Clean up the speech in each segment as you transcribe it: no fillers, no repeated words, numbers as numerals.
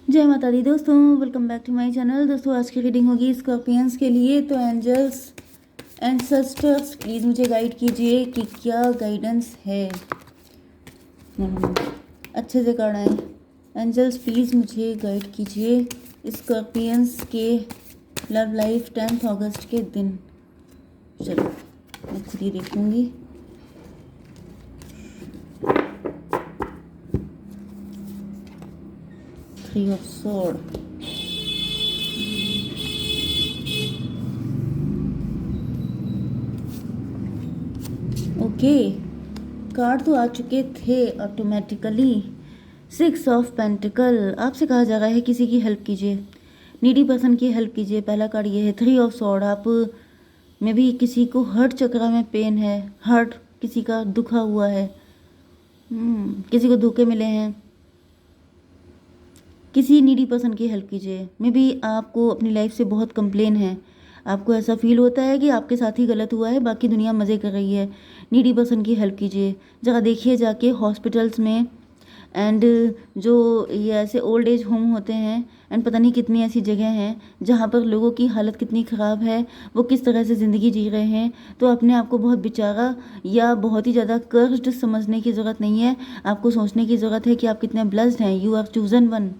जय माता दी दोस्तों, welcome back to my channel. दोस्तों आज की रीडिंग होगी स्कॉर्पियंस के लिए। तो एंजल्स एंसेस्टर्स प्लीज़ मुझे गाइड कीजिए कि क्या गाइडेंस है। अच्छे से कार्ड आए। एंजल्स प्लीज़ मुझे गाइड कीजिए स्कॉर्पियंस के लव लाइफ 10 अगस्त के दिन। चलो मैं खुद ही देखूँगी। Three of sword, okay card तो आ चुके थे ऑटोमेटिकली। 6 ऑफ पेंटिकल, आपसे कहा जा रहा है किसी की हेल्प कीजिए, नीडी पर्सन की हेल्प कीजिए। पहला कार्ड ये है 3 ऑफ स्वॉर्ड, आप में भी किसी को हर्ट चक्रा में पेन है, हर्ट किसी का दुखा हुआ है, किसी को धोखे मिले हैं। किसी नीडी पर्सन की हेल्प कीजिए। मे बी आपको अपनी लाइफ से बहुत कंप्लेन है, आपको ऐसा फील होता है कि आपके साथ ही गलत हुआ है, बाकी दुनिया मज़े कर रही है। नीडी पर्सन की हेल्प कीजिए। ज़रा देखिए जाके हॉस्पिटल्स में एंड जो ये ऐसे ओल्ड एज होम होते हैं एंड पता नहीं कितनी ऐसी जगह हैं जहाँ पर लोगों की हालत कितनी ख़राब है, वो किस तरह से ज़िंदगी जी रहे हैं। तो अपने आप को बहुत बेचारा या बहुत ही ज़्यादा कर्स्ड समझने की ज़रूरत नहीं है। आपको सोचने की ज़रूरत है कि आप कितने ब्लेस्ड हैं। यू आर चूजन वन,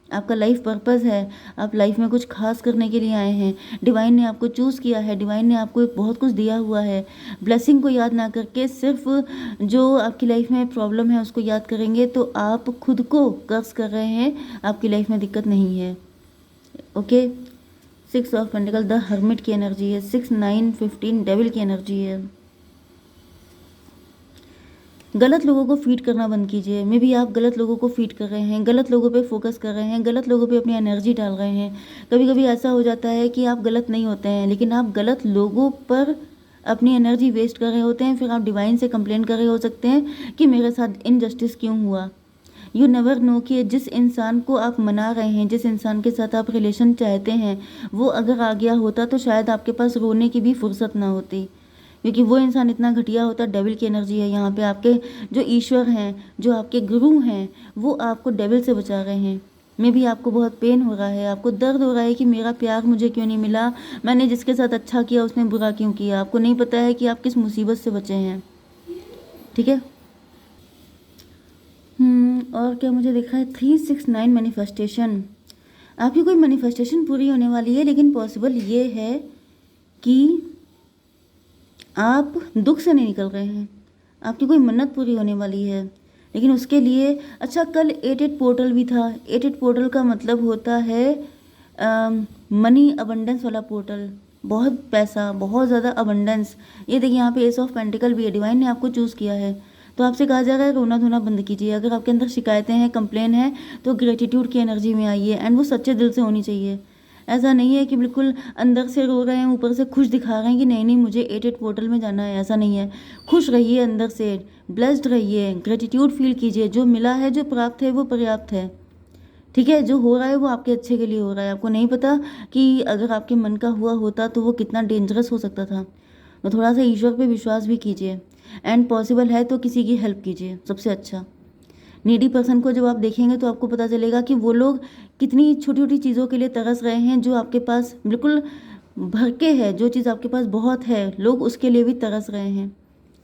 आपका लाइफ पर्पस है, आप लाइफ में कुछ खास करने के लिए आए हैं। डिवाइन ने आपको चूज़ किया है, डिवाइन ने आपको एक बहुत कुछ दिया हुआ है। ब्लेसिंग को याद ना करके सिर्फ जो आपकी लाइफ में प्रॉब्लम है उसको याद करेंगे तो आप खुद को कर्स कर रहे हैं, आपकी लाइफ में दिक्कत नहीं है। Okay 6 of pentacle the hermit की एनर्जी है, 6 9 15 डेविल की एनर्जी है। गलत लोगों को फीड करना बंद कीजिए। मे बी आप गलत लोगों को फीड कर रहे हैं, गलत लोगों पे फोकस कर रहे हैं, गलत लोगों पे अपनी एनर्जी डाल रहे हैं। कभी कभी ऐसा हो जाता है कि आप गलत नहीं होते हैं, लेकिन आप गलत लोगों पर अपनी एनर्जी वेस्ट कर रहे होते हैं। फिर आप डिवाइन से कंप्लेन कर रहे हो सकते हैं कि मेरे साथ इनजस्टिस क्यों हुआ। यू नेवर नो कि जिस इंसान को आप मना रहे हैं, जिस इंसान के साथ आप रिलेशन चाहते हैं, वो अगर आ गया होता तो शायद आपके पास रोने की भी फुर्सत ना होती, क्योंकि वो इंसान इतना घटिया होता। डेविल की एनर्जी है यहाँ पे। आपके जो ईश्वर हैं, जो आपके गुरु हैं, वो आपको डेविल से बचा रहे हैं। मे भी आपको बहुत पेन हो रहा है, आपको दर्द हो रहा है कि मेरा प्यार मुझे क्यों नहीं मिला, मैंने जिसके साथ अच्छा किया उसने बुरा क्यों किया। आपको नहीं पता है कि आप किस मुसीबत से बचे हैं। ठीक है। और क्या मुझे देखा है 369 मैनिफेस्टेशन। आपकी कोई मैनिफेस्टेशन पूरी होने वाली है, लेकिन पॉसिबल ये है कि आप दुख से नहीं निकल रहे हैं, आपकी कोई मन्नत पूरी होने वाली है। लेकिन उसके लिए अच्छा कल 88 पोर्टल भी था। 88 पोर्टल का मतलब होता है मनी अबंडेंस वाला पोर्टल, बहुत पैसा, बहुत ज़्यादा अबंडेंस। ये देखिए यहाँ पे एस ऑफ पेंटिकल भी है। डिवाइन ने आपको चूज़ किया है, तो आपसे कहा जा रहा है रोना धोना बंद कीजिए। अगर आपके अंदर शिकायतें हैं, कंप्लेन है, तो ग्रेटिट्यूड की एनर्जी में आइए एंड वो सच्चे दिल से होनी चाहिए। ऐसा नहीं है कि बिल्कुल अंदर से रो रहे हैं, ऊपर से खुश दिखा रहे हैं कि नहीं नहीं मुझे 88 पोर्टल में जाना है। ऐसा नहीं है। खुश रहिए, अंदर से ब्लेस्ड रहिए, ग्रेटिट्यूड फील कीजिए। जो मिला है, जो प्राप्त है, वो पर्याप्त है। ठीक है। जो हो रहा है वो आपके अच्छे के लिए हो रहा है। आपको नहीं पता कि अगर आपके मन का हुआ होता तो वो कितना डेंजरस हो सकता था। तो थोड़ा सा ईश्वर पे विश्वास भी कीजिए एंड पॉसिबल है तो किसी की हेल्प कीजिए, सबसे अच्छा। नीडी पर्सन को जब आप देखेंगे तो आपको पता चलेगा कि वो लोग कितनी छोटी छोटी चीज़ों के लिए तरस रहे हैं। जो आपके पास बिल्कुल भर के है, जो चीज़ आपके पास बहुत है, लोग उसके लिए भी तरस रहे हैं।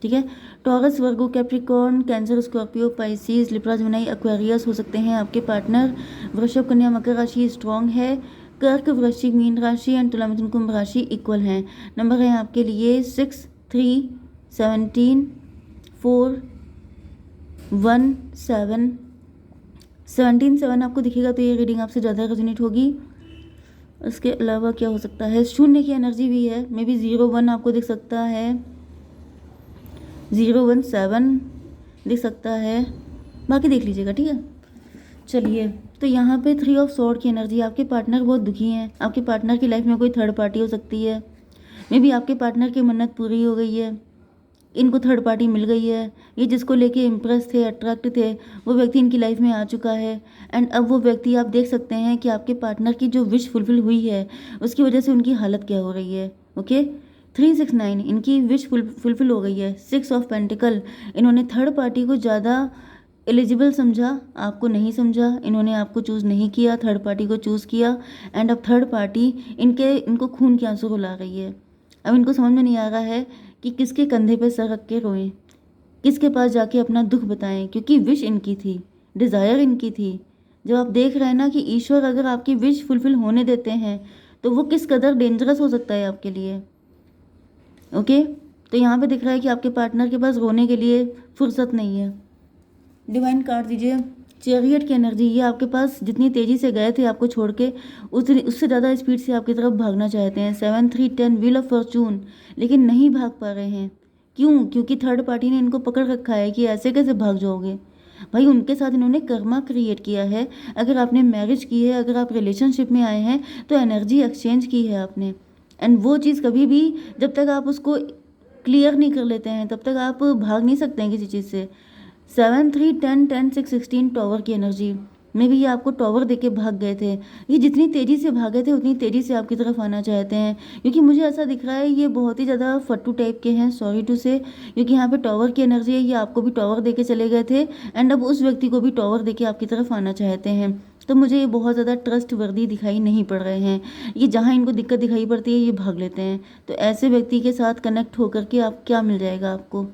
ठीक है। Taurus, Virgo, Capricorn, Cancer, Scorpio, Pisces, Libra, Gemini, Aquarius हो सकते हैं आपके पार्टनर। वृषभ, कन्या, मकर राशि स्ट्रॉन्ग है। कर्क, वृश्चिक, मीन राशि एंड तुला, मिथुन, कुंभ राशि इक्वल हैं। नंबर है आपके लिए 6 3 17 4 1 7 17 7 आपको दिखेगा तो ये रीडिंग आपसे ज़्यादा रेजोनेट होगी। उसके अलावा क्या हो सकता है, शून्य की एनर्जी भी है। मे बी 0 1 आपको दिख सकता है, 0 1 7 दिख सकता है, बाकी देख लीजिएगा। ठीक है। चलिए, तो यहाँ पे 3 ऑफ स्वॉर्ड की एनर्जी। आपके पार्टनर बहुत दुखी हैं। आपके पार्टनर की लाइफ में कोई थर्ड पार्टी हो सकती है। मे बी आपके पार्टनर की मन्नत पूरी हो गई है, इनको थर्ड पार्टी मिल गई है। ये जिसको लेके इम्प्रेस थे, अट्रैक्ट थे, वो व्यक्ति इनकी लाइफ में आ चुका है। एंड अब वो व्यक्ति, आप देख सकते हैं कि आपके पार्टनर की जो विश फुलफिल हुई है उसकी वजह से उनकी हालत क्या हो रही है। ओके 369 इनकी विश फुलफिल हो गई है। 6 ऑफ पेंटिकल, इन्होंने थर्ड पार्टी को ज़्यादा एलिजिबल समझा, आपको नहीं समझा, इन्होंने आपको चूज़ नहीं किया, थर्ड पार्टी को चूज़ किया। एंड अब थर्ड पार्टी इनको खून के आंसू रुला रही है। अब इनको समझ में नहीं आ रहा है कि किसके कंधे पे सर रख के रोएं, किसके पास जाके अपना दुख बताएं, क्योंकि विश इनकी थी, डिज़ायर इनकी थी। जब आप देख रहे हैं ना कि ईश्वर अगर आपकी विश फुलफिल होने देते हैं तो वो किस कदर डेंजरस हो सकता है आपके लिए। ओके, तो यहाँ पे दिख रहा है कि आपके पार्टनर के पास रोने के लिए फुर्सत नहीं है। डिवाइन कार्ड दीजिए। चैरियट की एनर्जी, ये आपके पास जितनी तेज़ी से गए थे आपको छोड़ के, उससे ज़्यादा स्पीड से आपकी तरफ भागना चाहते हैं। 7 3 10 व्हील ऑफ फॉर्चून, लेकिन नहीं भाग पा रहे हैं। क्यों? क्योंकि थर्ड पार्टी ने इनको पकड़ रखा है कि ऐसे कैसे भाग जाओगे। भाई उनके साथ इन्होंने कर्मा क्रिएट किया है। अगर आपने मैरिज की है, अगर आप रिलेशनशिप में आए हैं तो एनर्जी एक्सचेंज की है आपने। एंड वो चीज़ कभी भी, जब तक आप उसको क्लियर नहीं कर लेते हैं तब तक आप भाग नहीं सकते हैं किसी चीज़ से। 7 3 10 10 6 16 टॉवर की एनर्जी में भी ये आपको टॉवर देके भाग गए थे। ये जितनी तेज़ी से भागे थे उतनी तेज़ी से आपकी तरफ आना चाहते हैं, क्योंकि मुझे ऐसा दिख रहा है ये बहुत ही ज़्यादा फट्टू टाइप के हैं, सॉरी टू से, क्योंकि यहाँ पे टॉवर की एनर्जी है। ये आपको भी टॉवर देके चले गए थे एंड अब उस व्यक्ति को भी टॉवर देके आपकी तरफ आना चाहते हैं। तो मुझे ये बहुत ज़्यादा ट्रस्ट वर्दी दिखाई नहीं पड़ रहे हैं। ये जहाँ इनको दिक्कत दिखाई पड़ती है ये भाग लेते हैं। तो ऐसे व्यक्ति के साथ कनेक्ट होकर के आप क्या मिल जाएगा आपको।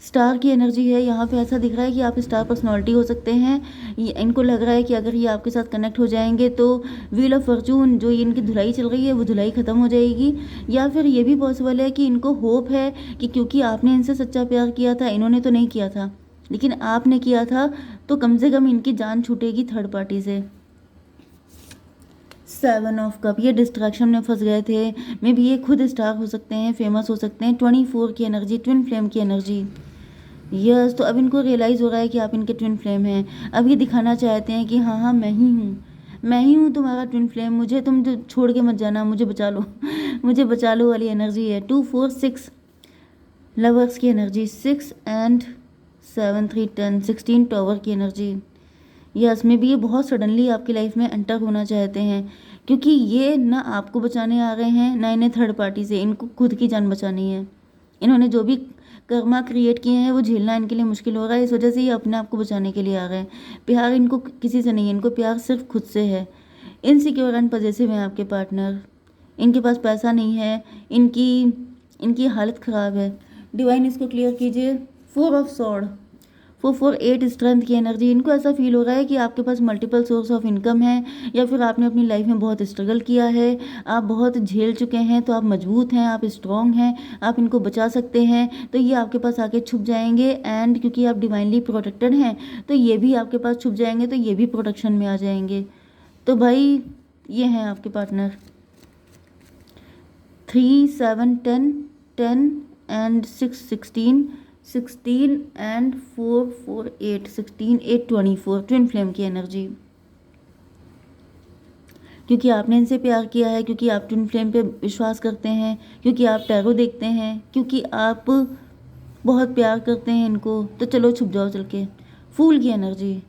स्टार की एनर्जी है, यहाँ पे ऐसा दिख रहा है कि आप स्टार पर्सनालिटी हो सकते हैं। ये इनको लग रहा है कि अगर ये आपके साथ कनेक्ट हो जाएंगे तो व्हील ऑफ फॉर्चून जो ये इनकी धुलाई चल रही है वो धुलाई ख़त्म हो जाएगी। या फिर ये भी पॉसिबल है कि इनको होप है कि क्योंकि आपने इनसे सच्चा प्यार किया था, इन्होंने तो नहीं किया था लेकिन आपने किया था, तो कम से कम इनकी जान छूटेगी थर्ड पार्टी से। 7 ऑफ कप, ये डिस्ट्रैक्शन में फंस गए थे। मे भी ये खुद स्टार हो सकते हैं, फेमस हो सकते हैं। 24 की एनर्जी, ट्विन फ्लेम की एनर्जी। यस, तो अब इनको रियलाइज़ हो रहा है कि आप इनके ट्विन फ्लेम हैं। अब ये दिखाना चाहते हैं कि हाँ हाँ मैं ही हूँ, मैं ही हूँ तुम्हारा ट्विन फ्लेम, मुझे तुम जो छोड़ के मत जाना, मुझे बचा लो मुझे बचा लो वाली एनर्जी है। 2 4 6 लवर्स की एनर्जी, 6 एंड 7 3 10 16 टॉवर की एनर्जी। यस, में भी ये बहुत सडनली आपकी लाइफ में एंटर होना चाहते हैं, क्योंकि ये ना आपको बचाने आ रहे हैं ना इन्हें थर्ड पार्टी से, इनको खुद की जान बचानी है। इन्होंने जो भी कर्मा क्रिएट किए हैं वो झेलना इनके लिए मुश्किल हो रहा है, इस वजह से ये अपने आप को बचाने के लिए आ गए हैं। प्यार इनको किसी से नहीं है, इनको प्यार सिर्फ खुद से है। इनसिक्योर एंड पॉजेसिव हैं आपके पार्टनर, इनके पास पैसा नहीं है, इनकी इनकी हालत ख़राब है। डिवाइन इसको क्लियर कीजिए। 4 ऑफ सॉर्ड, 4 4 8 स्ट्रेंथ की एनर्जी। इनको ऐसा फील हो रहा है कि आपके पास मल्टीपल सोर्स ऑफ इनकम है, या फिर आपने अपनी लाइफ में बहुत स्ट्रगल किया है, आप बहुत झेल चुके हैं, तो आप मजबूत हैं, आप स्ट्रॉन्ग हैं, आप इनको बचा सकते हैं। तो ये आपके पास आके छुप जाएंगे एंड क्योंकि आप डिवाइनली प्रोटेक्टेड हैं तो ये भी आपके पास छुप जाएंगे, तो ये भी प्रोटेक्शन में आ जाएंगे। तो भाई ये हैं आपके partner. 3 7 10 10 and 6 16 16 and 4 4 8 16 8 24 twin flame की एनर्जी। क्योंकि आपने इनसे प्यार किया है, क्योंकि आप ट्विन फ्लेम पे विश्वास करते हैं, क्योंकि आप टैरो देखते हैं, क्योंकि आप बहुत प्यार करते हैं इनको, तो चलो छुप जाओ चल के। फूल की एनर्जी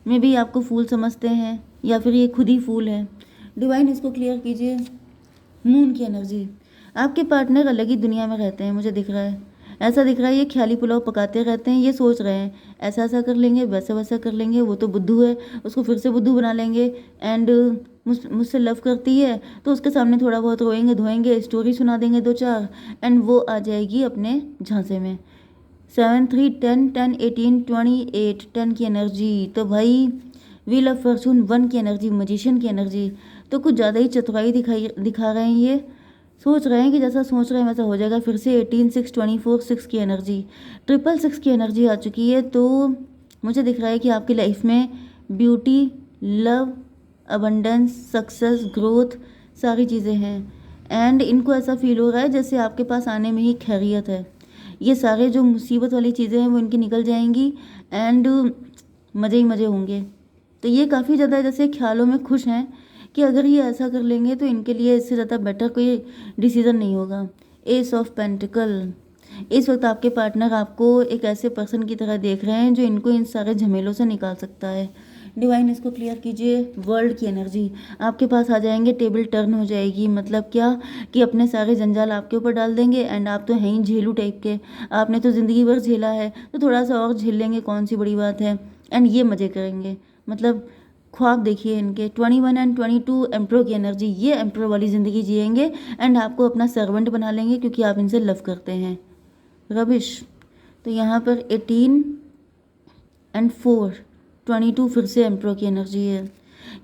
में भी आपको फूल समझते हैं या फिर ये खुद ही फूल है। डिवाइन इसको क्लियर कीजिए। मून की एनर्जी, आपके पार्टनर अलग ही दुनिया में रहते हैं, मुझे दिख रहा है, ऐसा दिख रहा है ये ख्याली पुलाव पकाते रहते हैं। ये सोच रहे हैं ऐसा ऐसा कर लेंगे, वैसा वैसा कर लेंगे, वो तो बुद्धू है उसको फिर से बुद्धू बना लेंगे। एंड मुझसे लव करती है तो उसके सामने थोड़ा बहुत रोएंगे धोएंगे, स्टोरी सुना देंगे 2 4 एंड वो आ जाएगी अपने झांसे में। 7 3 10 10 18 28 10 की एनर्जी। तो भाई व्हील ऑफ फॉर्चून 1 की एनर्जी, मजिशियन की एनर्जी। तो कुछ ज़्यादा ही चतुराई दिखा रहे हैं ये, सोच रहे हैं कि जैसा सोच रहे हैं वैसा हो जाएगा। फिर से 18 6 24 6 की एनर्जी, 666 की एनर्जी आ चुकी है। तो मुझे दिख रहा है कि आपकी लाइफ में beauty, love, abundance, success, growth सारी चीज़ें हैं। एंड इनको ऐसा फील हो रहा है जैसे आपके पास आने में ही खैरियत है। ये सारे जो मुसीबत वाली चीज़ें हैं वो इनकी निकल जाएंगी एंड मज़े ही मज़े होंगे। तो ये काफ़ी ज़्यादा जैसे ख्यालों में खुश हैं कि अगर ये ऐसा कर लेंगे तो इनके लिए इससे ज़्यादा बेटर कोई डिसीज़न नहीं होगा। एस ऑफ पेंटिकल, इस वक्त आपके पार्टनर आपको एक ऐसे पर्सन की तरह देख रहे हैं जो इनको इन सारे झमेलों से निकाल सकता है। डिवाइन इसको क्लियर कीजिए। वर्ल्ड की एनर्जी, आपके पास आ जाएंगे, टेबल टर्न हो जाएगी। मतलब क्या कि अपने सारे जंजाल आपके ऊपर डाल देंगे एंड आप तो हैं ही झेलू टाइप के, आपने तो ज़िंदगी भर झेला है तो थोड़ा सा और झेल लेंगे, कौन सी बड़ी बात है। एंड ये मज़े करेंगे। मतलब ख्वाब देखिए इनके 21 एंड 22 एम्प्रो की एनर्जी, ये एम्प्रो वाली ज़िंदगी जिएंगे एंड आपको अपना सर्वेंट बना लेंगे क्योंकि आप इनसे लव करते हैं। रबिश। तो यहाँ पर 18 एंड 4 22 फिर से एम्प्रो की एनर्जी है।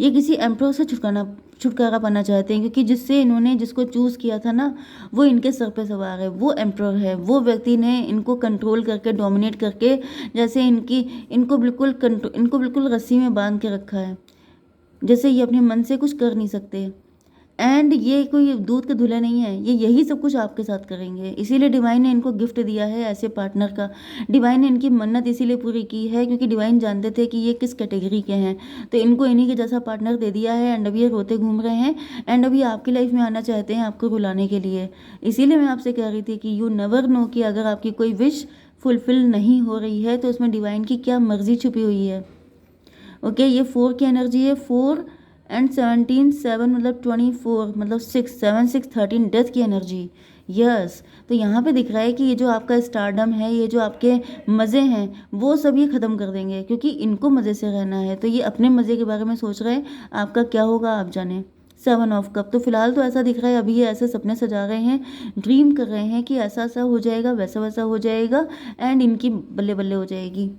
ये किसी एम्प्रो से छुटकारा पाना चाहते हैं क्योंकि जिसको चूज़ किया था ना, वो इनके सर पे सवार है, वो एम्प्रोर है, वो व्यक्ति ने इनको कंट्रोल करके डोमिनेट करके जैसे इनको बिल्कुल रस्सी में बांध के रखा है, जैसे ये अपने मन से कुछ कर नहीं सकते। एंड ये कोई दूध के धुले नहीं है, ये यही सब कुछ आपके साथ करेंगे। इसीलिए डिवाइन ने इनको गिफ्ट दिया है ऐसे पार्टनर का। डिवाइन ने इनकी मन्नत इसीलिए पूरी की है क्योंकि डिवाइन जानते थे कि ये किस कैटेगरी के हैं, तो इनको इन्हीं के जैसा पार्टनर दे दिया है। एंड अभी ये रोते घूम रहे हैं एंड अभी आपकी लाइफ में आना चाहते हैं आपको रुलाने के लिए। इसीलिए मैं आपसे कह रही थी कि यू नेवर नो कि अगर आपकी कोई विश फुलफिल नहीं हो रही है तो उसमें डिवाइन की क्या मर्जी छुपी हुई है। ओके, ये 4 की एनर्जी है। 4 एंड 17 7 मतलब 24 मतलब 6 7 6 13 डेथ की एनर्जी। यस, तो यहाँ पे दिख रहा है कि ये जो आपका स्टारडम है, ये जो आपके मज़े हैं, वो सब ये ख़त्म कर देंगे क्योंकि इनको मज़े से रहना है। तो ये अपने मज़े के बारे में सोच रहे हैं, आपका क्या होगा आप जाने। 7 ऑफ कप। तो फिलहाल तो ऐसा दिख रहा है अभी ये ऐसे सपने सजा रहे हैं, ड्रीम कर रहे हैं कि ऐसा ऐसा हो जाएगा, वैसा वैसा हो जाएगा एंड इनकी बल्ले बल्ले हो जाएगी।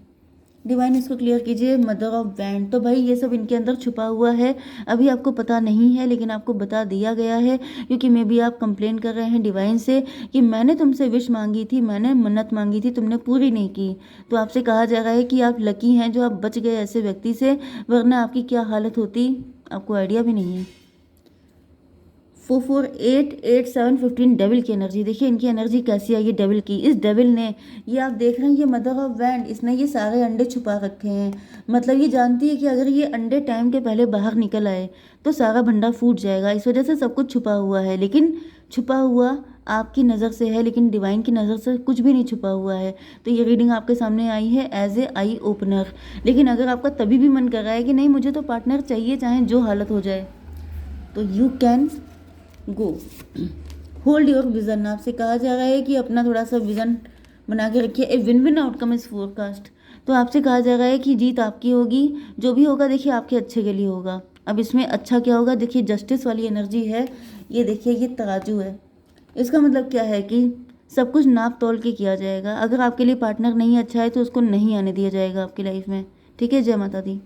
डिवाइन इसको क्लियर कीजिए। Mother of wand. तो भाई ये सब इनके अंदर छुपा हुआ है, अभी आपको पता नहीं है लेकिन आपको बता दिया गया है क्योंकि मे बी आप कंप्लेन कर रहे हैं डिवाइन से कि मैंने तुमसे विश मांगी थी, मैंने मन्नत मांगी थी, तुमने पूरी नहीं की। तो आपसे कहा जा रहा है कि आप लकी हैं जो आप बच गए ऐसे व्यक्ति से, वरना आपकी क्या हालत होती आपको आइडिया भी नहीं है। 4 4 8 8 7 15 डेविल की एनर्जी। देखिए इनकी एनर्जी कैसी आई है डेविल की। इस डेविल ने, ये आप देख रहे हैं ये मदर ऑफ वैंड, इसने ये सारे अंडे छुपा रखे हैं। मतलब ये जानती है कि अगर ये अंडे टाइम के पहले बाहर निकल आए तो सारा भंडार फूट जाएगा, इस वजह से सब कुछ छुपा हुआ है। लेकिन छुपा हुआ आपकी नज़र से है लेकिन डिवाइन की नज़र से कुछ भी नहीं छुपा हुआ है। तो ये रीडिंग आपके सामने आई है एज ए आई ओपनर। लेकिन अगर आपका तभी भी मन कर रहा है कि नहीं मुझे तो पार्टनर चाहिए चाहे जो हालत हो जाए, तो you can go. Hold your vision. आपसे कहा जा रहा है कि अपना थोड़ा सा विजन बना के रखिए। A win win outcome is forecast. तो आपसे कहा जा रहा है कि जीत आपकी होगी, जो भी होगा देखिए आपके अच्छे के लिए होगा। अब इसमें अच्छा क्या होगा, देखिए जस्टिस वाली एनर्जी है, ये देखिए ये तराजू है। इसका मतलब क्या है कि सब कुछ नाप तोल के किया जाएगा। अगर आपके लिए पार्टनर नहीं अच्छा है तो उसको नहीं आने दिया जाएगा आपकी लाइफ में। ठीक है, जय माता दी।